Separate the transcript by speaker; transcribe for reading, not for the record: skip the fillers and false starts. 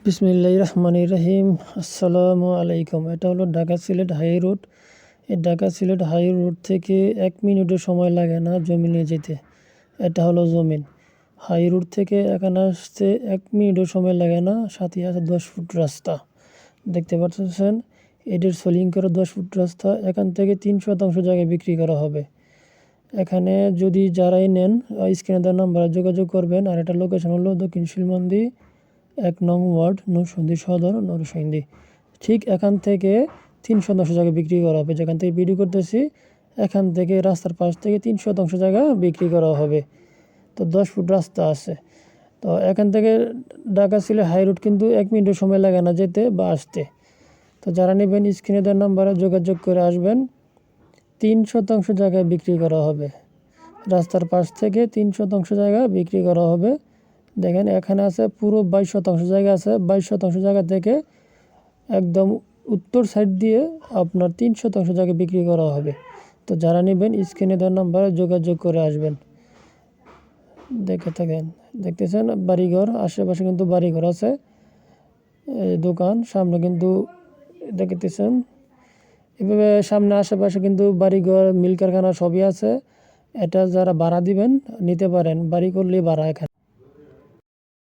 Speaker 1: বিসমিল্লাহির রহমানির রহিম। আসসালামু আলাইকুম। এটা হলো ঢাকা সিলেট হাই রোড। এই ঢাকা সিলেট হাই রোড থেকে 1 মিনিটও সময় লাগে না জমি নিয়ে যেতে। এটা হলো জমিন। হাই রোড থেকে এখানে আসতে 1 মিনিটও সময় লাগে না, সাথে আছে 10 ফুট রাস্তা। দেখতে পাচ্ছেন, এটির সোলিং করে 10 ফুট রাস্তা। এখান থেকে 3 শতাংশ জায়গায় বিক্রি করা হবে। এখানে যদি যারাই নেন, স্ক্রিনে দেওয়া নাম্বারে যোগাযোগ করবেন। আর এটা লোকেশন হলো দক্ষিণ শিলমন্দি 1 নং ওয়ার্ড, নরসিংদী সদর, নরসিংদী। ঠিক এখান থেকে 3 শতাংশ জায়গা বিক্রি করা হবে। যেখান থেকে ভিডিও করতেছি, এখান থেকে রাস্তার পাশ থেকে 3 শতাংশ জায়গা বিক্রি করা হবে। তো 10 ফুট রাস্তা আছে। তো এখান থেকে ঢাকা সিলেট হাই রোড কিন্তু 1 মিনিটও সময় লাগে না যেতে বা আসতে। তো যারা নেবেন, স্ক্রিনে দেওয়া নাম্বারে যোগাযোগ করে আসবেন। 3 শতাংশ জায়গায় বিক্রি করা হবে। রাস্তার পাশ থেকে 3 শতাংশ জায়গা বিক্রি করা হবে। দেখেন, এখানে আছে পুরো 22 শতাংশ জায়গা আছে। 22 শতাংশ জায়গা থেকে একদম উত্তর সাইড দিয়ে আপনার 3 শতাংশ জায়গা বিক্রি করা হবে। তো যারা নেবেন, স্ক্রিনে দেওয়া নাম্বারে যোগাযোগ করে আসবেন। দেখে থাকেন, দেখতেছেন বাড়িঘর, আশেপাশে কিন্তু বাড়িঘর আছে, দোকান সামনে কিন্তু দেখতেছেন। এভাবে সামনে আশেপাশে কিন্তু বাড়িঘর, মিল কারখানা সবই আছে। এটা যারা ভাড়া দিবেন নিতে পারেন, বাড়ি করলেই ভাড়া এখানে।